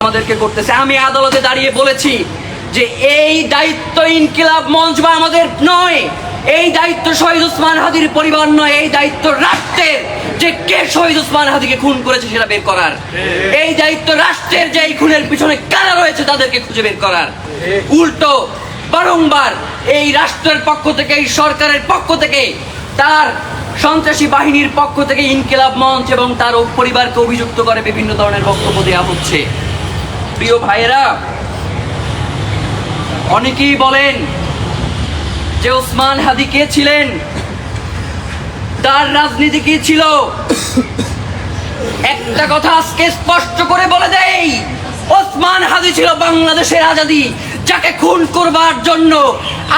আমাদেরকে করতেছে। আমি আদালতে দাঁড়িয়ে বলেছি যে এই দায়িত্ব ইনকিলাব মঞ্চ বা আমাদের নয়, এই দায়িত্ব শহীদ ওসমান হাদির পরিবার নয়, এই দায়িত্ব রাষ্ট্রের, যে কে শহীদ ওসমান হাদিকে খুন করেছে সেটা বের করার। এই দায়িত্ব রাষ্ট্রের, যে এই খুনের পিছনে কারা রয়েছে তাদেরকে খুঁজে বের করার। উল্টো বারংবার এই রাষ্ট্রের পক্ষ থেকে, এই সরকারের পক্ষ থেকে, তার সন্ত্রাসী বাহিনীর পক্ষ থেকে ইনকিলাব মঞ্চ এবং তার পরিবারকে অভিযুক্ত করে বিভিন্ন ধরনের বক্তব্য দেওয়া হচ্ছে। প্রিয় ভাইয়েরা, অনেকেই বলেন যে ওসমান হাদি কে ছিলেন, তার রাজনীতি কি ছিল। একটা কথা আজকে স্পষ্ট করে বলে দেই, ওসমান হাদি ছিল বাংলাদেশের আজাদী, যাকে খুন করবার জন্য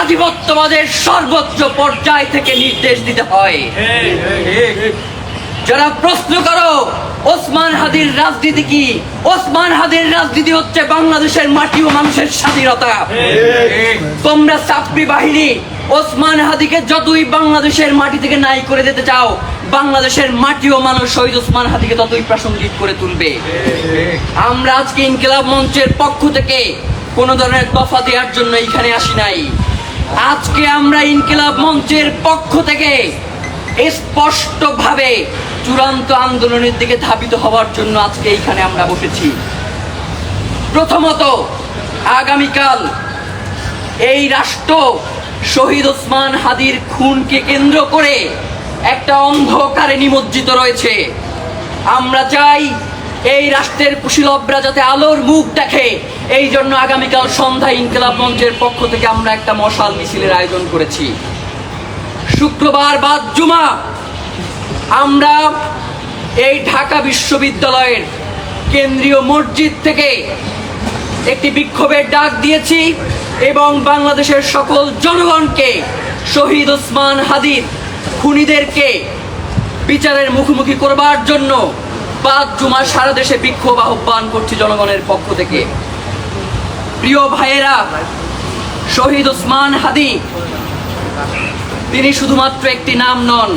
আধিপত্যবাদের সর্বোচ্চ পর্যায় থেকে নির্দেশ দিতে হয়। যারা প্রশ্ন করো ওসমান হাদির রাজনীতি কি, ওসমান হাদির রাজনীতি হচ্ছে বাংলাদেশের মাটি ও মানুষের স্বাধীনতা। তোমরা সাপ্রি বাহিনী ওসমান হাদিকে যতই বাংলাদেশের মাটি থেকে নাই করে দিতে চাও, বাংলাদেশের মাটি ও মানুষ শহীদ ওসমান হাদিকে ততই প্রাসঙ্গিক করে তুলবে। আমরা আজকে ইনকিলাব মঞ্চের পক্ষ থেকে কোন ধরনের তফা দেওয়ার জন্য এখানে আসি নাই। আজকে আমরা ইনকিলাব মঞ্চের পক্ষ থেকে স্পষ্টভাবে চূড়ান্ত আন্দোলনের দিকে ধাবিত হওয়ার জন্য আজকে এইখানে আমরা বসেছি। প্রথমত, আগামীকাল এই রাষ্ট্র শহীদ ওসমান হাদির খুনকে কেন্দ্র করে একটা অন্ধকারে নিমজ্জিত রয়েছে। আমরা চাই এই রাষ্ট্রের কুশীলবরা যাতে আলোর মুখ দেখে, এই জন্য আগামীকাল সন্ধ্যায় ইনকিলাব মঞ্চের পক্ষ থেকে আমরা একটা মশাল মিছিলের আয়োজন করেছি। শুক্রবার বাদ জুমা আমরা এই ঢাকা বিশ্ববিদ্যালয়ের কেন্দ্রীয় মসজিদ থেকে একটি বিক্ষোভের ডাক দিয়েছি এবং বাংলাদেশের সকল জনগণকে শহীদ ওসমান হাদির খুনিদেরকে বিচারের মুখোমুখি করবার জন্য বাদ জুমা সারা দেশে বিক্ষোভ আহ্বান করছি জনগণের পক্ষ থেকে। প্রিয় ভাইয়েরা, শহীদ ওসমান হাদি তিনি শুধুমাত্র একটি নাম নন,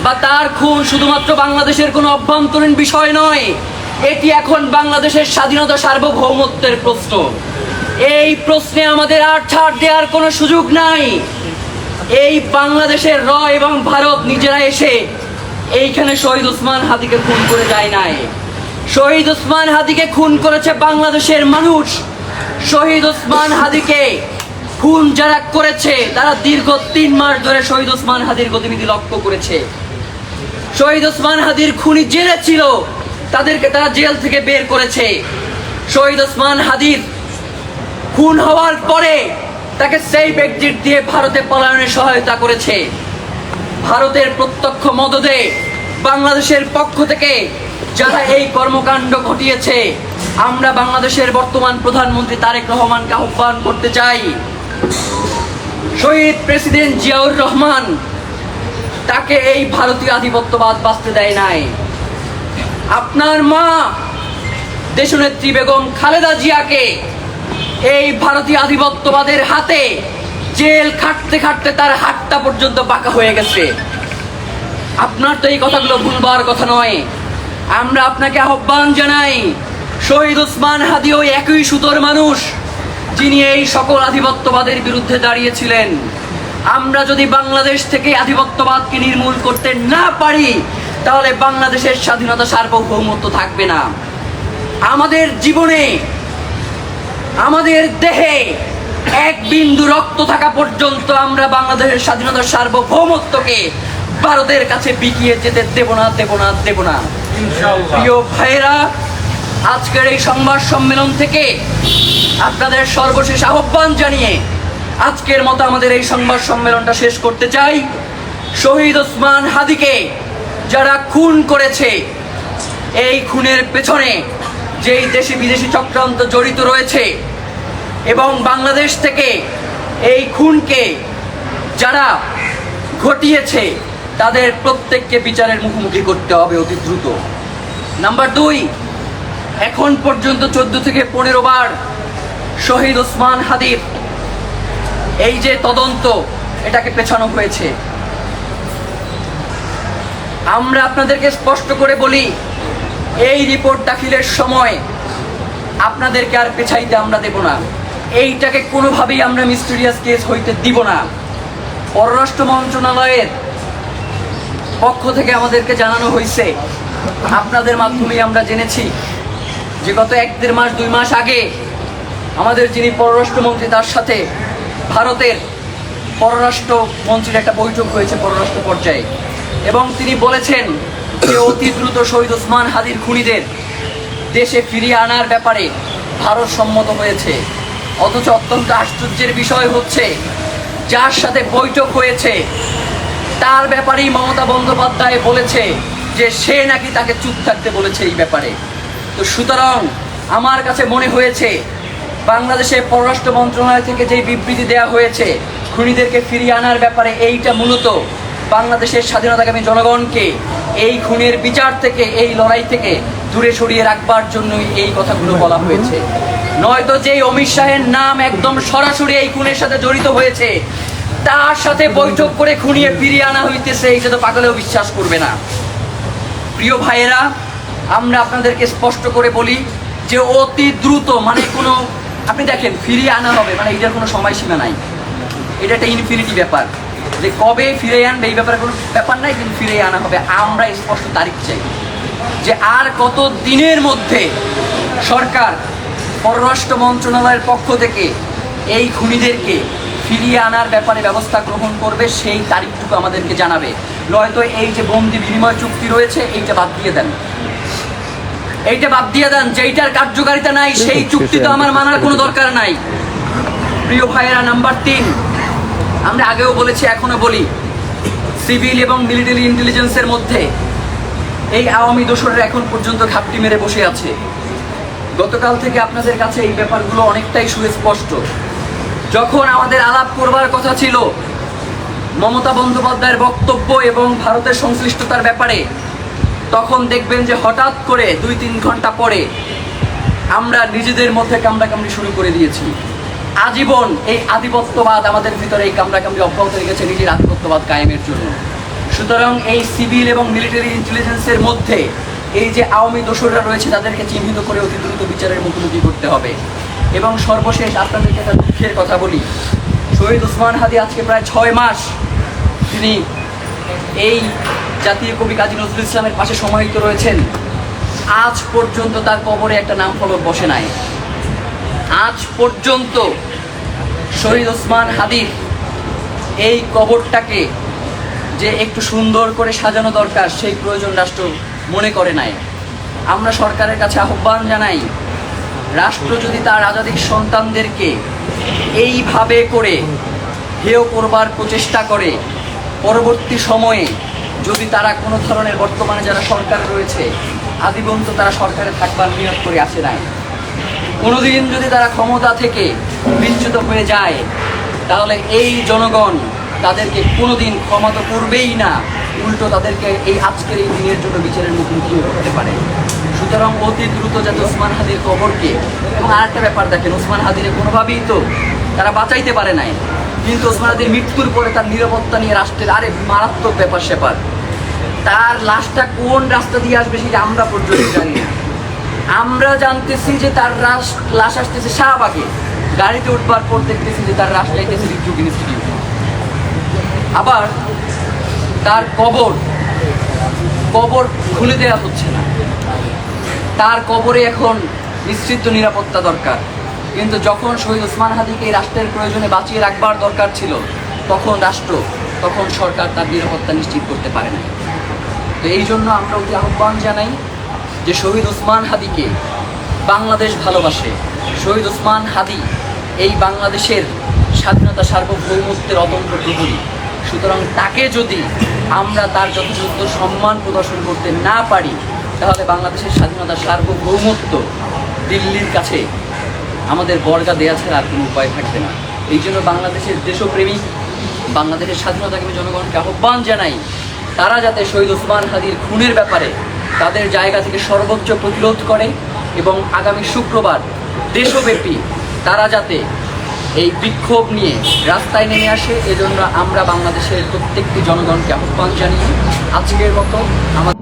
বা তার খুন শুধুমাত্র বাংলাদেশের কোনো অভ্যন্তরীণ বিষয় নয়, এটি এখন বাংলাদেশের স্বাধীনতা সার্বভৌমত্বের প্রশ্ন। এই প্রশ্নে আমাদের আর ছাড় দেওয়ার কোনো সুযোগ নাই। এই বাংলাদেশের র এবং ভারত নিজেরা এসে এইখানে শহীদ ওসমান হাদিকে খুন করে যায় নাই। শহীদ ওসমান হাদিকে খুন করেছে বাংলাদেশের মানুষ। শহীদ ওসমান হাদিকে খুন যারা করেছে তারা দীর্ঘ 3 মাস ধরে শহীদ ওসমান হাদির গতিবিধি লক্ষ্য করেছে। শহীদ ওসমান হাদির খুনি জেলে ছিল, তাদেরকে তারা জেল থেকে বের করেছে। শহীদ ওসমান হাদির খুন হওয়ার পরে তাকে সেই এক্সিট দিয়ে ভারতে পলায়নে সহায়তা করেছে। ভারতের প্রত্যক্ষ মদদে বাংলাদেশের পক্ষ থেকে যারা এই কর্মকাণ্ড ঘটিয়েছে, আমরা বাংলাদেশের বর্তমান প্রধানমন্ত্রী তারেক রহমানকে আহ্বান করতে চাই, শহীদ প্রেসিডেন্ট জিয়াউর রহমান তাকে এই ভারতীয় আধিপত্যবাদ বাঁচতে দেয় নাই। আপনার মা দেশনেত্রী বেগম খালেদা জিয়াকে এই ভারতীয় আধিপত্যবাদের হাতে জেল খাটতে খাটতে তার হাতটা পর্যন্ত বাঁকা হয়ে গেছে। আপনার তো এই কথাগুলো ভুলবার কথা নয়। আমরা আপনাকে আহ্বান জানাই, শহীদ ওসমান হাদি ওই একই সুতোর মানুষ যিনি এই সকল আধিপত্যবাদের বিরুদ্ধে দাঁড়িয়েছিলেন। আমরা যদি বাংলাদেশ থেকে আধিপত্যবাদকে নির্মূল করতে না পারি, তাহলে বাংলাদেশের স্বাধীনতা সার্বভৌমত্ব থাকবে না। আমাদের জীবনে, আমাদের দেহে এক বিন্দু রক্ত থাকা পর্যন্ত আমরা বাংলাদেশের স্বাধীনতার সার্বভৌমত্বকে ভারতের কাছে বিকিয়ে যেতে দেব না, দেব না, দেব না। প্রিয় ভাইয়েরা, আজকের এই সংবাদ সম্মেলন থেকে আপনাদের সর্বশেষ আহ্বান জানিয়ে আজকের মতো আমাদের এই সংবাদ সম্মেলনটা শেষ করতে চাই। শহীদ ওসমান হাদিকে যারা খুন করেছে, এই খুনের পেছনে যেই দেশি বিদেশি চক্রান্ত জড়িত রয়েছে এবং বাংলাদেশ থেকে এই খুনকে যারা ঘটিয়েছে, তাদের প্রত্যেককে বিচারের মুখোমুখি করতে হবে অতি দ্রুত। নাম্বার 2, এখন পর্যন্ত 14 থেকে 15 বার শহীদ ওসমান হাদির এই যে তদন্ত, এটাকে পেছানো হয়েছে। আমরা আপনাদেরকে স্পষ্ট করে বলি, এই রিপোর্ট দাখিলের সময় আপনাদেরকে আর পেছাইতে আমরা দেব না। এইটাকে কোনোভাবেই আমরা মিস্টেরিয়াস কেস হইতে দিব না। পররাষ্ট্র মন্ত্রণালয়ের পক্ষ থেকে আমাদেরকে জানানো হয়েছে, আপনাদের মাধ্যমেই আমরা জেনেছি যে গত 1-1.5 মাস 2 মাস আগে আমাদের যিনি পররাষ্ট্রমন্ত্রী তার সাথে ভারতের পররাষ্ট্র মন্ত্রীর একটা বৈঠক হয়েছে পররাষ্ট্র পর্যায়ে, এবং তিনি বলেছেন যে অতি দ্রুত শহীদ ওসমান হাদির খুনিদের দেশে ফিরিয়ে আনার ব্যাপারে ভারত সম্মত হয়েছে। অথচ অত্যন্ত আশ্চর্যের বিষয় হচ্ছে, যার সাথে বৈঠক হয়েছে তার ব্যাপারেই মমতা বন্দ্যোপাধ্যায় বলেছে যে সে নাকি তাকে চুপ থাকতে বলেছে এই ব্যাপারে। তো সুতরাং আমার কাছে মনে হয়েছে বাংলাদেশের পররাষ্ট্র মন্ত্রণালয় থেকে যে বিবৃতি দেওয়া হয়েছে খুনিদেরকে ফিরিয়ে আনার ব্যাপারে, এইটা মূলত বাংলাদেশের স্বাধীনতাকামী জনগণকে এই খুনের বিচার থেকে, এই লড়াই থেকে দূরে সরিয়ে রাখবার জন্যই এই কথাগুলো বলা হয়েছে। নয়তো যেই অমিত শাহের নাম একদম সরাসরি এই খুনের সাথে জড়িত হয়েছে, তার সাথে বৈঠক করে খুনিয়ে ফিরিয়ে আনা হইতেছে, এইটা তো পাগলেও বিশ্বাস করবে না। প্রিয় ভাইয়েরা, আমরা আপনাদেরকে স্পষ্ট করে বলি যে অতি দ্রুত, মানে কোনো, আপনি দেখেন ফিরিয়ে আনা হবে মানে এটার কোনো সময়সীমা নাই। এটা একটা ইনফিনিটি ব্যাপার, যে কবে ফিরে আনবে এই ব্যাপারে কোনো ব্যাপার নাই, কিন্তু ফিরে আনা হবে। আমরা স্পষ্ট তারিখ চাই যে আর কত দিনের মধ্যে সরকার পররাষ্ট্র মন্ত্রণালয়ের পক্ষ থেকে এই খুনিদেরকে ফিরিয়ে আনার ব্যাপারে ব্যবস্থা গ্রহণ করবে, সেই তারিখটুকু আমাদেরকে জানাবে। নয়তো এই যে বন্দি বিনিময় চুক্তি রয়েছে এইটা বাদ দিয়ে দেন, এইটা বাদ দিয়ে দেন। যেইটার কার্যকারিতা নাই সেই চুক্তি তো আমার মানার কোনো দরকার নাই। প্রিয় ভাইয়েরা, নাম্বার 3, আমরা আগেও বলেছি এখনো বলি, সিভিল এবং মিলিটারি ইন্টেলিজেন্সের মধ্যে এই আওয়ামী দোসররা এখন পর্যন্ত ঘাপটি মেরে বসে আছে। গতকাল থেকে আপনাদের কাছে এই ব্যাপারগুলো অনেকটাই সুস্পষ্ট। যখন আমাদের আলাপ করবার কথা ছিল মমতা বন্দ্যোপাধ্যায়ের বক্তব্য এবং ভারতের সংশ্লিষ্টতার ব্যাপারে, তখন দেখবেন যে হঠাৎ করে 2-3 ঘন্টা পরে আমরা নিজেদের মধ্যে কামড়াকামড়ি শুরু করে দিয়েছি। আজীবন এই আধিপত্যবাদ আমাদের ভিতরে এই কামড়াকামড়ি অব্যাহত রেখেছে নিজের আধিপত্যবাদ কায়েমের জন্য। সুতরাং এই সিভিল এবং মিলিটারি ইন্টেলিজেন্সের মধ্যে এই যে আওয়ামী দোসররা রয়েছে তাদেরকে চিহ্নিত করে অতি দ্রুত বিচারের মুখোমুখি করতে হবে। এবং সর্বশেষ আপনাদেরকে একটা দুঃখের কথা বলি, শহীদ ওসমান হাদি আজকে প্রায় 6 মাস তিনি এই জাতীয় কবি কাজী নজরুল ইসলামের পাশে সমাহিত রয়েছেন। আজ পর্যন্ত তার কবরে একটা নাম ফলক বসে নাই। আজ পর্যন্ত শহীদ ওসমান হাদির এই কবরটাকে যে একটু সুন্দর করে সাজানো দরকার সেই প্রয়োজন রাষ্ট্র মনে করে নাই। আমরা সরকারের কাছে আহ্বান জানাই, রাষ্ট্র যদি তার আজাদিক সন্তানদেরকে এইভাবে করে হেয় করবার প্রচেষ্টা করে, পরবর্তী সময়ে যদি তারা কোনো ধরনের, বর্তমানে যারা সরকার রয়েছে আজীবন তো তারা সরকারে থাকবার নিয়ত করে আসে নাই, কোনোদিন যদি তারা ক্ষমতা থেকে বিচ্যুত হয়ে যায় তাহলে এই জনগণ তাদেরকে কোনোদিন ক্ষমা তো করবেই না, উল্টো তাদেরকে এই আজকের এই দিনের জন্য বিচারের মুখোমুখি হতে পারে। সুতরাং অতি দ্রুত যাতে ওসমান হাদির কবরকে, এবং আরেকটা ব্যাপার দেখেন, ওসমান হাদিরে কোনোভাবেই তো তারা বাঁচাইতে পারে নাই, কিন্তু ওসমান হাদির মৃত্যুর পরে তার নিরাপত্তা নিয়ে রাষ্ট্রের আরে মারাত্মক ব্যাপার স্যাপার। তার লাশটা কোন রাস্তা দিয়ে আসবে সেটা আমরা পর্যন্ত জানি না। আমরা জানতেছি যে তার লাশ আসতেছে শাহবাগে, গাড়িতে উঠবার পর দেখতেছি যে তার লাশ যাইতেছে রিজুক ইনস্টিটিউট। আবার তার কবর খুলে দেওয়া হচ্ছে না, তার কবরে এখন নিশ্চিত নিরাপত্তা দরকার। কিন্তু যখন শহীদ ওসমান হাদিকে এই রাষ্ট্রের প্রয়োজনে বাঁচিয়ে রাখবার দরকার ছিল, তখন সরকার তার নিরাপত্তা নিশ্চিত করতে পারে না। তো এই জন্য আমরা অতি আহ্বান জানাই যে শহীদ ওসমান হাদিকে বাংলাদেশ ভালোবাসে, শহীদ ওসমান হাদি এই বাংলাদেশের স্বাধীনতা সার্বভৌমত্বের অদম্য প্রহরী। সুতরাং তাকে যদি আমরা তার যথাযথ সম্মান প্রদর্শন করতে না পারি, তাহলে বাংলাদেশের স্বাধীনতা সার্বভৌমত্ব দিল্লির কাছে আমাদের বর্গা দেয়া ছাড়া আর কোনো উপায় থাকবে না। এই জন্য বাংলাদেশের দেশপ্রেমিক, বাংলাদেশের স্বাধীনতাকামী জনগণকে আহ্বান জানাই, তারা যাতে শহীদ ওসমান হাদির খুনের ব্যাপারে তাদের জায়গা থেকে সর্বোচ্চ প্রতিরোধ করে এবং আগামী শুক্রবার দেশব্যাপী তারা যাতে এই বিক্ষোভ নিয়ে রাস্তায় নেমে আসে, এজন্য আমরা বাংলাদেশের প্রত্যেকটি জনগণকে আহ্বান জানিয়ে আজকের মতো আমাদের